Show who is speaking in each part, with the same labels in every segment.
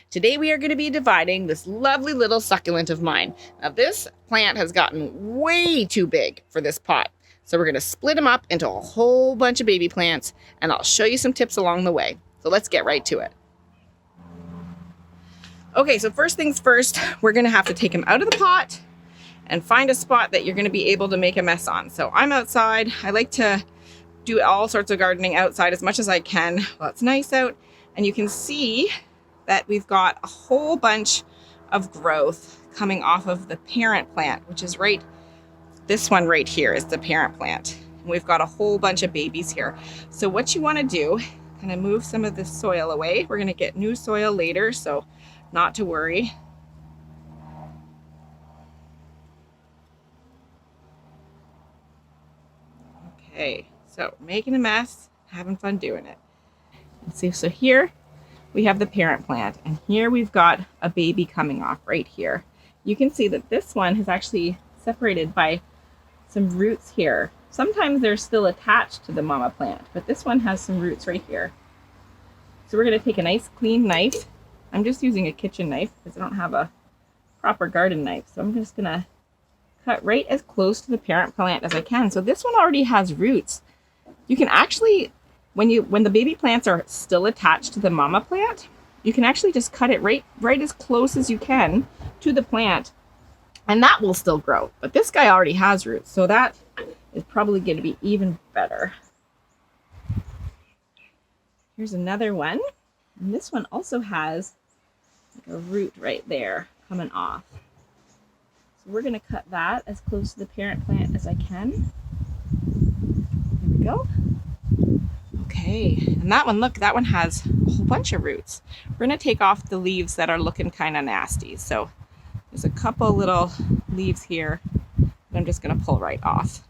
Speaker 1: Today we are going to be dividing this lovely little succulent of mine. Now this plant has gotten way too big for this pot. So we're going to split them up into a whole bunch of baby plants, and I'll show you some tips along the way. So let's get right to it. Okay, so first things first, we're going to have to take them out of the pot and find a spot that you're going to be able to make a mess on. So I'm outside. I like to do all sorts of gardening outside as much as I can while it's nice out. And you can see that we've got a whole bunch of growth coming off of the parent plant, which is this one right here is the parent plant. And we've got a whole bunch of babies here. So what you want to do, kind of move some of this soil away. We're going to get new soil later, so not to worry. Okay, so making a mess, having fun doing it. Let's see, so here we have the parent plant, and here we've got a baby coming off right here. You can see that this one is actually separated by some roots here. Sometimes they're still attached to the mama plant, but this one has some roots right here. So we're going to take a nice clean knife. I'm just using a kitchen knife because I don't have a proper garden knife. So I'm just going to cut right as close to the parent plant as I can. So this one already has roots. You can actually, when the baby plants are still attached to the mama plant, you can actually just cut it right as close as you can to the plant, and that will still grow. But this guy already has roots, so that is probably going to be even better. Here's another one, and this one also has like a root right there coming off. So we're going to cut that as close to the parent plant as I can. There we go. Okay, and that one, look, that one has a whole bunch of roots. We're going to take off the leaves that are looking kind of nasty. So there's a couple little leaves here that I'm just going to pull right off.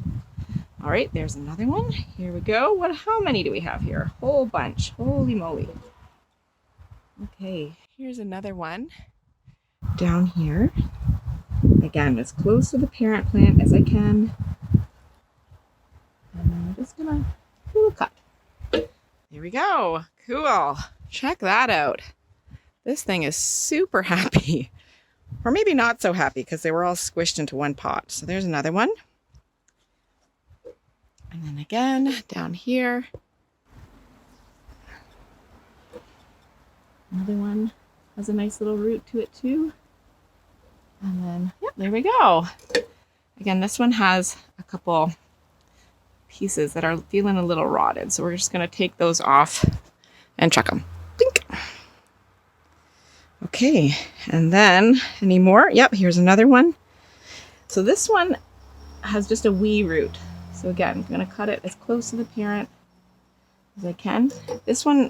Speaker 1: All right, there's another one. Here we go. How many do we have here? A whole bunch. Holy moly. Okay, here's another one down here. Again, as close to the parent plant as I can. And then I'm just going to do a cut. There we go. Cool. Check that out. This thing is super happy. Or maybe not so happy because they were all squished into one pot. So there's another one. And then again, down here. Another one has a nice little root to it too. And then, yep, there we go. Again, this one has a couple pieces that are feeling a little rotted. So we're just going to take those off and chuck them. Blink. Okay, and then any more? Yep, here's another one. So this one has just a wee root. So again, I'm going to cut it as close to the parent as I can. This one,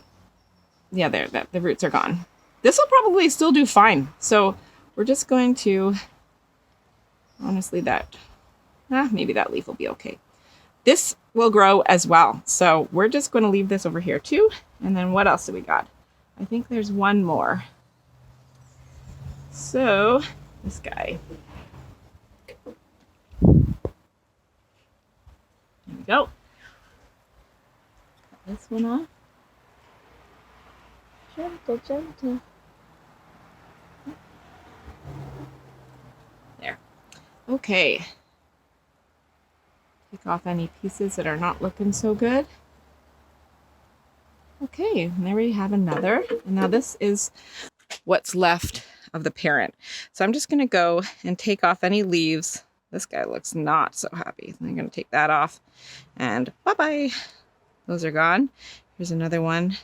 Speaker 1: yeah, there, the roots are gone. This will probably still do fine. So we're just going to, honestly, maybe that leaf will be okay. This will grow as well. So we're just going to leave this over here too. And then what else do we got? I think there's one more. So this guy. There we go. Cut this one off. Gentle, gentle. There. Okay. Take off any pieces that are not looking so good. Okay, and there we have another. And now this is what's left of the parent. So I'm just going to go and take off any leaves. This guy looks not so happy. I'm going to take that off and bye-bye. Those are gone. Here's another one.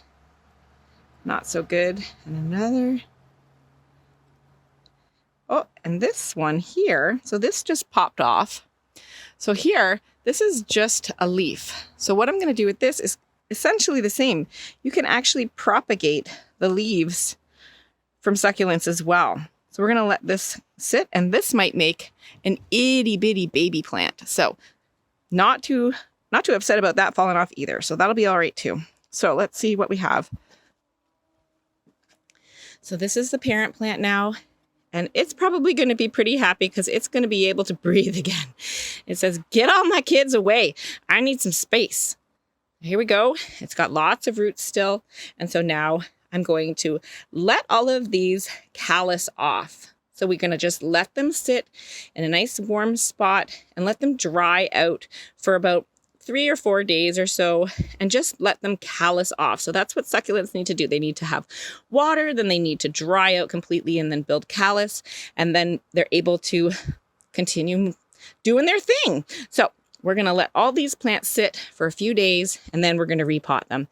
Speaker 1: Not so good. And another. Oh, and this one here. So this just popped off. So here, this is just a leaf. So what I'm going to do with this is essentially the same. You can actually propagate the leaves from succulents as well. So we're going to let this sit, and this might make an itty bitty baby plant. So not too upset about that falling off either. So that'll be all right too. So let's see what we have. So this is the parent plant now, and it's probably going to be pretty happy because it's going to be able to breathe again. It says, "Get all my kids away. I need some space." Here we go. It's got lots of roots still. And so now I'm going to let all of these callus off. So we're going to just let them sit in a nice warm spot and let them dry out for about 3 or 4 days or so, and just let them callus off. So that's what succulents need to do. They need to have water, then they need to dry out completely and then build callus, and then they're able to continue doing their thing. So we're going to let all these plants sit for a few days, and then we're going to repot them.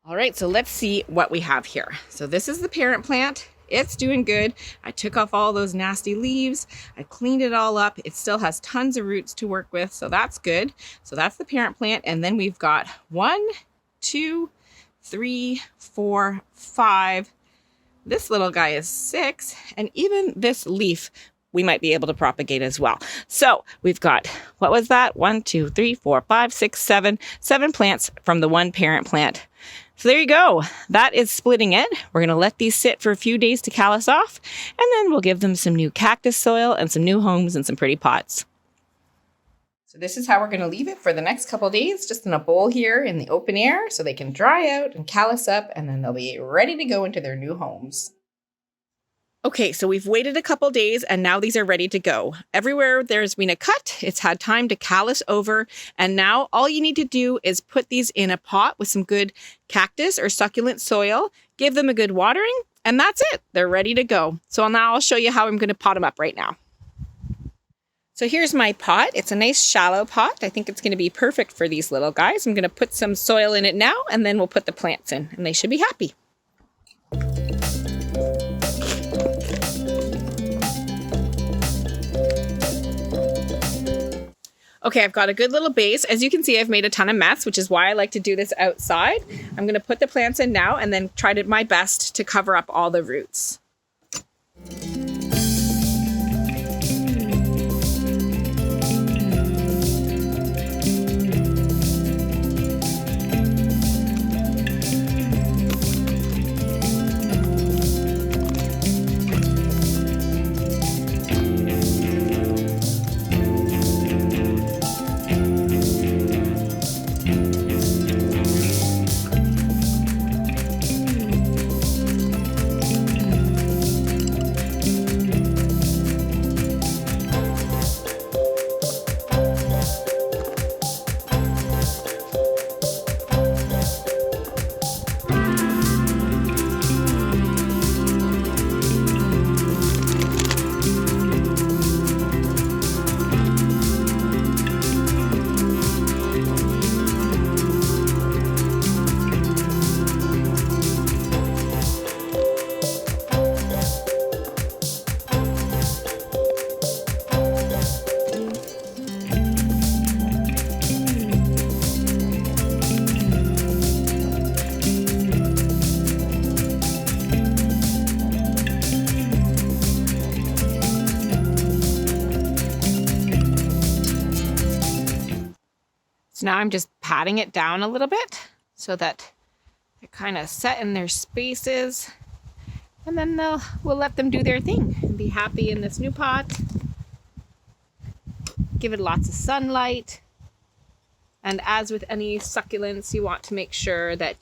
Speaker 1: All right, so let's see what we have here. So this is the parent plant. It's doing good. I took off all those nasty leaves. I cleaned it all up. It still has tons of roots to work with, so that's good. So that's the parent plant. And then we've got 1, 2, 3, 4, 5. This little guy is 6. And even this leaf, we might be able to propagate as well. So we've got, what was that? 1, 2, 3, 4, 5, 6, 7. 7 plants from the one parent plant. So there you go. That is splitting it. We're going to let these sit for a few days to callus off, and then we'll give them some new cactus soil and some new homes and some pretty pots. So this is how we're going to leave it for the next couple of days, just in a bowl here in the open air so they can dry out and callus up, and then they'll be ready to go into their new homes. Okay, so we've waited a couple days and now these are ready to go. Everywhere there's been a cut, it's had time to callus over, and now all you need to do is put these in a pot with some good cactus or succulent soil, give them a good watering, and that's it. They're ready to go. So now I'll show you how I'm going to pot them up right now. So here's my pot. It's a nice shallow pot. I think it's going to be perfect for these little guys. I'm going to put some soil in it now, and then we'll put the plants in, and they should be happy. Okay, I've got a good little base. As you can see, I've made a ton of mess, which is why I like to do this outside. I'm going to put the plants in now and then try my best to cover up all the roots. So now I'm just patting it down a little bit so that they're kind of set in their spaces. And then we'll let them do their thing and be happy in this new pot. Give it lots of sunlight. And as with any succulents, you want to make sure that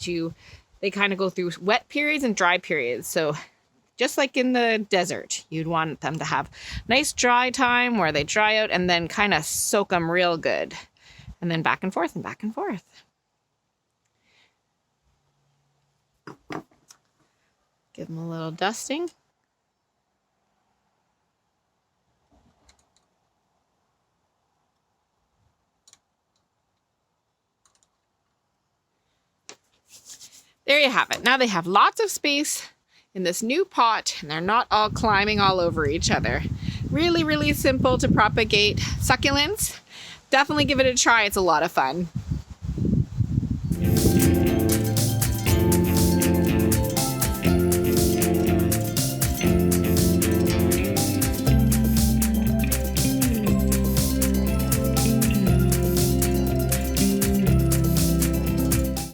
Speaker 1: they kind of go through wet periods and dry periods. So just like in the desert, you'd want them to have nice dry time where they dry out and then kind of soak them real good. And then back and forth and back and forth. Give them a little dusting. There you have it. Now they have lots of space in this new pot, and they're not all climbing all over each other. Really, really simple to propagate succulents. Definitely give it a try. It's a lot of fun.